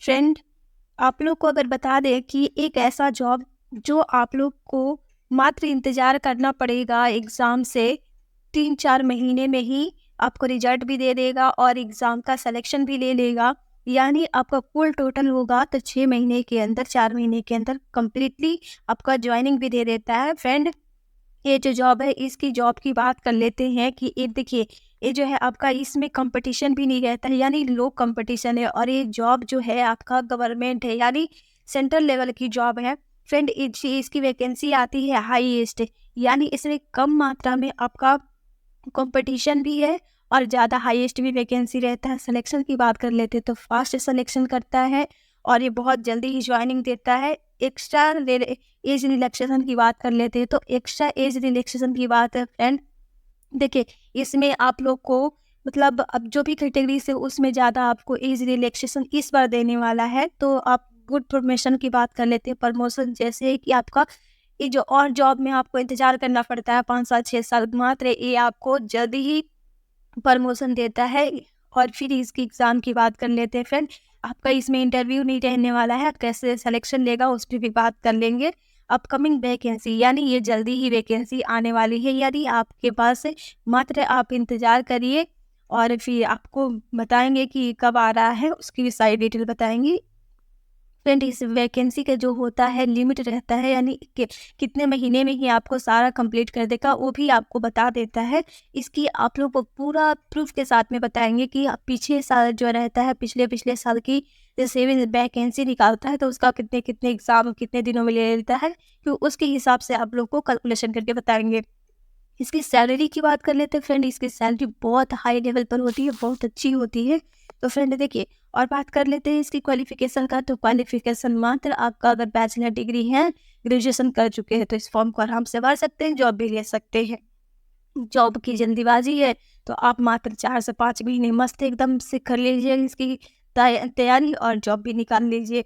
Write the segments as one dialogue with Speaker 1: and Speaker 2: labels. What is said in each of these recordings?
Speaker 1: Friend, आप लोग को अगर बता दें कि एक ऐसा जॉब जो आप लोग को मात्र इंतज़ार करना पड़ेगा एग्ज़ाम से 3-4 महीने में ही आपको रिजल्ट भी दे देगा और एग्ज़ाम का सिलेक्शन भी ले लेगा। यानी आपका कुल टोटल होगा तो 6 महीने के अंदर, 4 महीने के अंदर कंप्लीटली आपका जॉइनिंग भी दे देता है। फ्रेंड, ये जो जॉब है इसकी जॉब की बात कर लेते हैं कि ये देखिए, ये जो है आपका इसमें कंपटीशन भी नहीं रहता है, यानी लो कंपटीशन है और ये जॉब जो है आपका गवर्नमेंट है, यानी सेंट्रल लेवल की जॉब है। फ्रेंड, इसकी वैकेंसी आती है हाईएस्ट, यानी इसमें कम मात्रा में आपका कंपटीशन भी है और ज़्यादा हाईएस्ट भी वैकेंसी रहता है। सिलेक्शन की बात कर लेते हैं तो फास्ट सिलेक्शन करता है और ये बहुत जल्दी ही ज्वाइनिंग देता है। एक्स्ट्रा एज रिलैक्सेशन की बात कर लेते हैं तो एक्स्ट्रा एज रिलैक्सेशन की बात है फ्रेंड, देखिए इसमें आप लोग को मतलब अब जो भी कैटेगरी से उसमें ज़्यादा आपको एज रिलैक्सेशन इस बार देने वाला है। तो आप गुड प्रमोशन की बात कर लेते हैं, प्रमोशन जैसे कि आपका ये जो और जॉब में आपको इंतजार करना पड़ता है 5 साल 6 साल, मात्र ये आपको जल्दी ही प्रमोशन देता है। और फिर इसकी एग्ज़ाम की बात कर लेते हैं फ्रेंड, आपका इसमें इंटरव्यू नहीं रहने वाला है, कैसे सिलेक्शन लेगा उस पर भी बात कर लेंगे। अपकमिंग वैकेंसी यानी ये जल्दी ही वैकेंसी आने वाली है, यदि आपके पास है, मात्र आप इंतज़ार करिए और फिर आपको बताएंगे कि कब आ रहा है, उसकी भी सारी डिटेल बताएंगे। फ्रेंड, इस वैकेंसी का जो होता है लिमिट रहता है, यानी कि कितने महीने में ही आपको सारा कंप्लीट कर देगा वो भी आपको बता देता है। इसकी आप लोग को पूरा प्रूफ के साथ में बताएंगे कि आप पिछले साल जो रहता है, पिछले पिछले साल की जैसे भी वैकेंसी निकालता है तो उसका कितने कितने एग्ज़ाम कितने दिनों में ले लेता है, तो उसके हिसाब से आप लोग को कैलकुलेशन करके बताएंगे। इसकी सैलरी की बात कर लेते हैं फ्रेंड, इसकी सैलरी बहुत हाई लेवल पर होती है, बहुत अच्छी होती है। तो फ्रेंड देखिए, और बात कर लेते हैं इसकी क्वालिफिकेशन का, तो क्वालिफिकेशन मात्र आपका अगर बैचलर डिग्री है, ग्रेजुएशन कर चुके हैं तो इस फॉर्म को आराम से भर सकते हैं, जॉब भी ले सकते हैं। जॉब की जल्दीबाजी है तो आप मात्र 4 से 5 महीने मस्त एकदम से कर लीजिए इसकी तैयारी और जॉब भी निकाल लीजिए।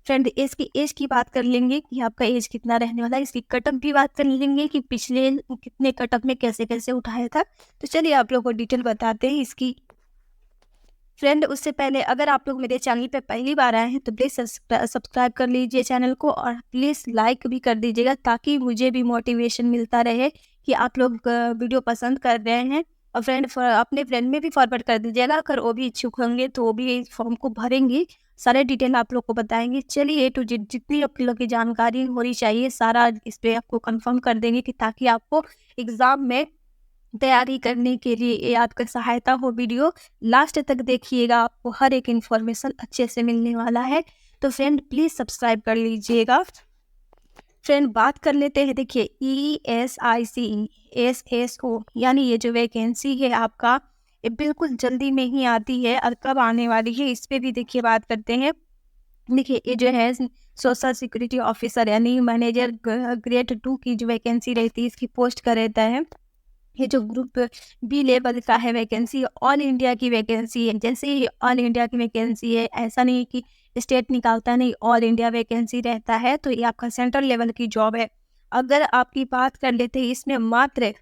Speaker 1: फ्रेंड, इसकी एज की बात कर लेंगे कि आपका एज कितना रहने वाला है, इसकी कटअप भी बात कर लेंगे कि पिछले कितने कटअप में कैसे कैसे उठाया था। तो चलिए आप लोग को डिटेल बताते हैं इसकी। फ्रेंड, उससे पहले अगर आप लोग मेरे चैनल पे पहली बार आए हैं तो प्लीज़ सब्सक्राइब कर लीजिए चैनल को और प्लीज़ लाइक भी कर दीजिएगा, ताकि मुझे भी मोटिवेशन मिलता रहे कि आप लोग वीडियो पसंद कर रहे हैं। और फ्रेंड, अपने फ्रेंड में भी फॉरवर्ड कर दीजिएगा, अगर वो भी इच्छुक होंगे तो वो भी इस फॉर्म को भरेंगे। सारे डिटेल आप लोग को बताएंगे। चलिए A to Z जितनी आप लोग की जानकारी होनी चाहिए सारा इस पर आपको कंफर्म कर देंगे कि ताकि आपको एग्ज़ाम में तैयारी करने के लिए ये आपका सहायता हो। वीडियो लास्ट तक देखिएगा, आपको हर एक इन्फॉर्मेशन अच्छे से मिलने वाला है। तो फ्रेंड प्लीज़ सब्सक्राइब कर लीजिएगा। फ्रेंड, बात कर लेते हैं, देखिए ESIC/SSO यानी ये जो वैकेंसी है आपका, ये बिल्कुल जल्दी में ही आती है और कब आने वाली है इस पे भी देखिए बात करते हैं। देखिए ये जो है सोशल सिक्योरिटी ऑफिसर यानी मैनेजर ग्रेड 2 की जो वैकेंसी रहती है इसकी पोस्ट का रहता है। ये जो ग्रुप बी लेवल का है वैकेंसी, ऑल इंडिया की वैकेंसी है। जैसे ही ऑल इंडिया की वैकेंसी है, ऐसा नहीं कि स्टेट निकालता नहीं, ऑल इंडिया वैकेंसी रहता है। तो ये आपका सेंट्रल लेवल की जॉब है। अगर आपकी बात कर लेते हैं इसमें मात्र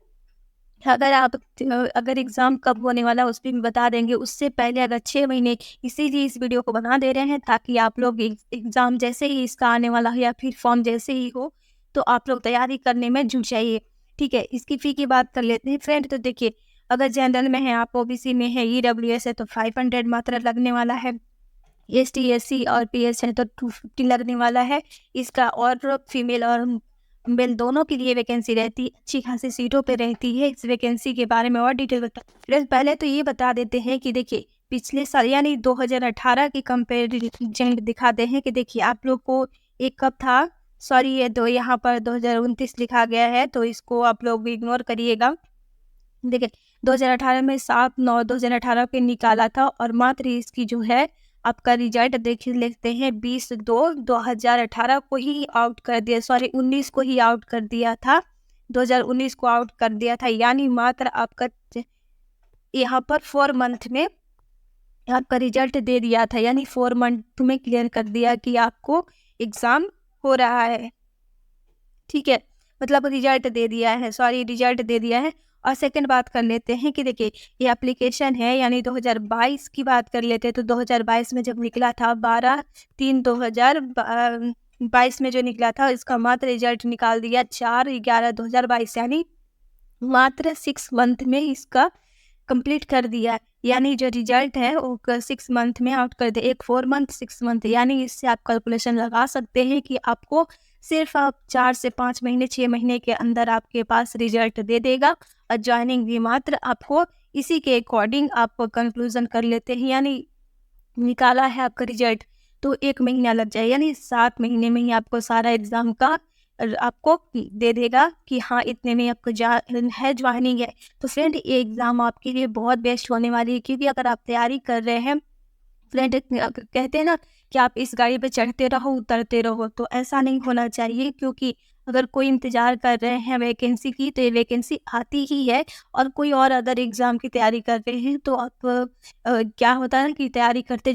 Speaker 1: अगर एग्ज़ाम कब होने वाला है उस पर भी बता देंगे। उससे पहले अगर 6 महीने, इसीलिए इस वीडियो को बना दे रहे हैं ताकि आप लोग एग्ज़ाम जैसे ही इसका आने वाला हो या फिर फॉर्म जैसे ही हो तो आप लोग तैयारी करने में जुट जाइए। ठीक है, इसकी फ़ी की बात कर लेते हैं फ्रेंड। तो देखिए, अगर जनरल में है, आप ओबीसी में है, EWS है तो 500 मात्र लगने वाला है। ST SC और PS है तो 250 लगने वाला है इसका। और फीमेल और मेल दोनों के लिए वैकेंसी रहती है, अच्छी खासी सीटों पे रहती है। इस वैकेंसी के बारे में और डिटेल पहले तो ये बता देते हैं कि देखिए पिछले साल यानी 2018 की कंपेरिजन दिखाते हैं कि देखिए आप लोग को एक कब था, सॉरी ये तो यहाँ पर 2029 लिखा गया है तो इसको आप लोग इग्नोर करिएगा। देखिए 2018 में 7/9/2018 पे निकाला था और मात्र इसकी जो है आपका रिजल्ट देख लेते हैं 20/2/2018 को ही आउट कर दिया, सॉरी 19 को ही आउट कर दिया था, 2019 को आउट कर दिया था। यानी मात्र आपका यहाँ पर 4 मंथ में आपका रिजल्ट दे दिया था, यानी 4 मंथ में क्लियर कर दिया कि आपको एग्ज़ाम हो रहा है। ठीक है, मतलब रिजल्ट दे दिया है, सॉरी रिजल्ट दे दिया है। और सेकंड बात कर लेते हैं कि देखिए ये एप्लीकेशन है, यानी 2022 की बात कर लेते हैं तो 2022 में जब निकला था 12/3/2022 में जो निकला था, इसका मात्र रिजल्ट निकाल दिया 4/11/2022, यानी मात्र 6 मंथ में इसका कंप्लीट कर दिया है। यानी जो रिजल्ट है वो 6 मंथ में आउट कर दे, एक 4 मंथ 6 मंथ, यानी इससे आप कैलकुलेशन लगा सकते हैं कि आपको सिर्फ आप 4 से 5 महीने 6 महीने के अंदर आपके पास रिजल्ट दे देगा। और ज्वाइनिंग भी मात्र आपको इसी के अकॉर्डिंग आप कंक्लूजन कर लेते हैं, यानी निकाला है आपका रिजल्ट तो 1 महीना लग जाए, यानी 7 महीने में ही आपको सारा एग्ज़ाम का आपको दे देगा कि हाँ इतने में आपको ज्वाइनिंग है। तो फ्रेंड ये एग्ज़ाम आपके लिए बहुत बेस्ट होने वाली है, क्योंकि अगर आप तैयारी कर रहे हैं फ्रेंड, कहते हैं ना कि आप इस गाड़ी पे चढ़ते रहो उतरते रहो, तो ऐसा नहीं होना चाहिए। क्योंकि अगर कोई इंतज़ार कर रहे हैं वैकेंसी की तो ये वैकेंसी आती ही है, और कोई और अदर एग्ज़ाम की तैयारी कर रहे हैं तो आप क्या होता है कि तैयारी करते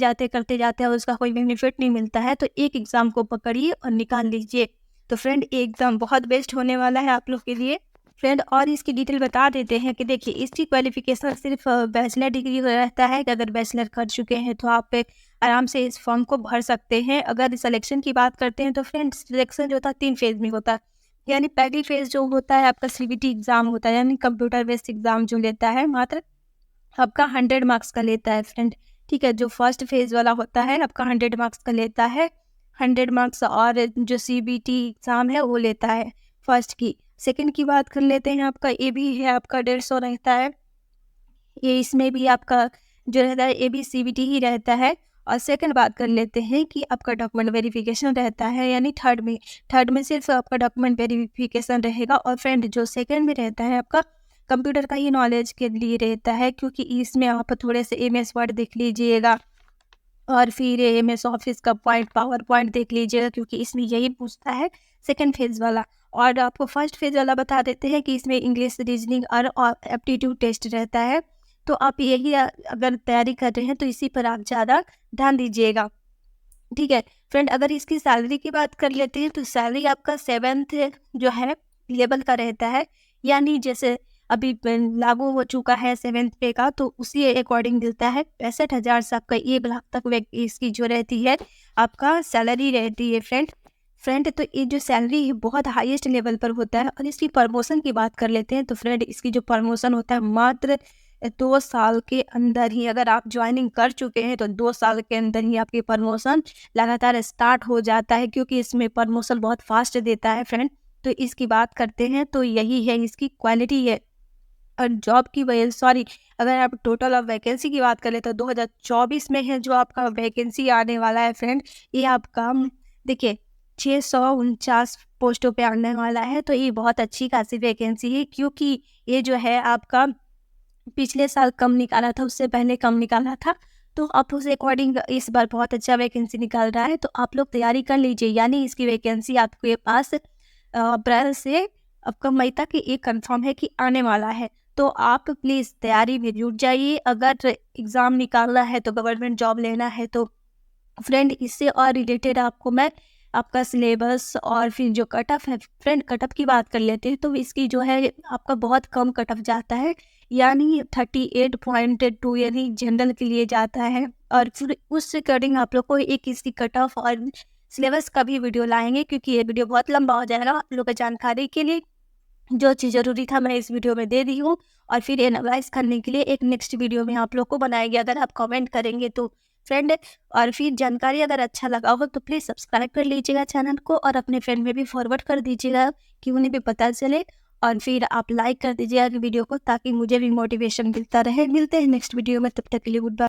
Speaker 1: जाते और उसका कोई बेनिफिट नहीं मिलता है। तो एक एग्ज़ाम को पकड़िए और निकाल लीजिए। तो फ्रेंड ये एग्ज़ाम बहुत बेस्ट होने वाला है आप लोग के लिए। फ्रेंड और इसकी डिटेल बता देते हैं कि देखिए इसकी क्वालिफ़िकेशन सिर्फ बैचलर डिग्री रहता है कि अगर बैचलर कर चुके हैं तो आप आराम से इस फॉर्म को भर सकते हैं। अगर सिलेक्शन की बात करते हैं तो फ्रेंड सिलेक्शन जो होता है 3 फेज़ में होता है। यानी पहली फेज़ जो होता है आपका सीबीटी एग्ज़ाम होता है, यानी कंप्यूटर बेस्ड एग्ज़ाम जो लेता है मात्र आपका 100 मार्क्स का लेता है फ्रेंड। ठीक है, जो फर्स्ट फेज़ वाला होता है आपका 100 मार्क्स का लेता है, 100 मार्क्स, और जो सीबीटी एग्ज़ाम है वो लेता है फर्स्ट की। सेकंड की बात कर लेते हैं, आपका ये भी है आपका 150 रहता है। ये इसमें भी आपका जो रहता है ये भी सीबीटी ही रहता है। और सेकंड बात कर लेते हैं कि आपका डॉक्यूमेंट वेरिफिकेशन रहता है, यानी थर्ड में सिर्फ आपका डॉक्यूमेंट वेरिफिकेशन रहेगा। और फ्रेंड जो सेकंड में रहता है आपका कंप्यूटर का ही नॉलेज के लिए रहता है, क्योंकि इसमें आप थोड़े से एमएस वर्ड देख लीजिएगा और फिर एमएस ऑफिस का पावर पॉइंट देख लीजिएगा, क्योंकि इसमें यही पूछता है सेकंड फेज़ वाला। और आपको फर्स्ट फेज़ वाला बता देते हैं कि इसमें इंग्लिश, रीजनिंग और एप्टीट्यूड टेस्ट रहता है। तो आप यही अगर तैयारी कर रहे हैं तो इसी पर आप ज़्यादा ध्यान दीजिएगा। ठीक है फ्रेंड, अगर इसकी सैलरी की बात कर लेते हैं तो सैलरी आपका 7th जो है लेवल का रहता है, यानी जैसे अभी लागू हो चुका है 7th पे का, तो उसी अकॉर्डिंग मिलता है। 65,000 से आपका 1 लाख तक इसकी जो रहती है आपका सैलरी रहती है फ्रेंड। तो ये जो सैलरी है बहुत हाईएस्ट लेवल पर होता है। और इसकी प्रमोशन की बात कर लेते हैं तो फ्रेंड इसकी जो प्रमोशन होता है मात्र 2 साल के अंदर ही, अगर आप ज्वाइनिंग कर चुके हैं तो 2 साल के अंदर ही आपकी प्रमोशन लगातार स्टार्ट हो जाता है, क्योंकि इसमें प्रमोशन बहुत फास्ट देता है फ्रेंड। तो इसकी बात करते हैं तो यही है इसकी क्वालिटी है। और जॉब की अगर आप टोटल ऑफ वैकेंसी की बात करें तो 2024 में है जो आपका वैकेंसी आने वाला है फ्रेंड। ये आपका देखिए 649 पोस्टों पे आने वाला है। तो ये बहुत अच्छी खासी वैकेंसी है, क्योंकि ये जो है आपका पिछले साल कम निकाला था, उससे पहले कम निकाला था। तो आप उस अकॉर्डिंग इस बार बहुत अच्छा वैकेंसी निकाल रहा है। तो आप लोग तैयारी कर लीजिए, यानी इसकी वैकेंसी आपके पास अप्रैल से आपका मई तक ये कंफर्म है कि आने वाला है। तो आप प्लीज़ तैयारी में जुट जाइए। अगर एग्ज़ाम निकालना है तो गवर्नमेंट जॉब लेना है तो फ्रेंड इससे और रिलेटेड आपको मैं आपका सिलेबस और फिर जो कट ऑफ है फ्रेंड, कट ऑफ की बात कर लेते हैं तो इसकी जो है आपका बहुत कम कट ऑफ जाता है, यानी 38.2 यानी जनरल के लिए जाता है। और फिर उस अकॉर्डिंग आप लोग को एक इसकी कट ऑफ और सिलेबस का भी वीडियो लाएंगे, क्योंकि ये वीडियो बहुत लंबा हो जाएगा आप लोग की जानकारी के लिए। जो चीज़ ज़रूरी था मैं इस वीडियो में दे दी हूँ, और फिर एनालाइज करने के लिए एक नेक्स्ट वीडियो में आप लोग को बनाएगी, अगर आप कमेंट करेंगे तो फ्रेंड। और फिर जानकारी अगर अच्छा लगा हो तो प्लीज़ सब्सक्राइब कर लीजिएगा चैनल को, और अपने फ्रेंड में भी फॉरवर्ड कर दीजिएगा कि उन्हें भी पता चले। और फिर आप लाइक कर दीजिएगा वीडियो को, ताकि मुझे भी मोटिवेशन मिलता रहे। मिलते हैं नेक्स्ट वीडियो में, तब तक के लिए गुड बाय।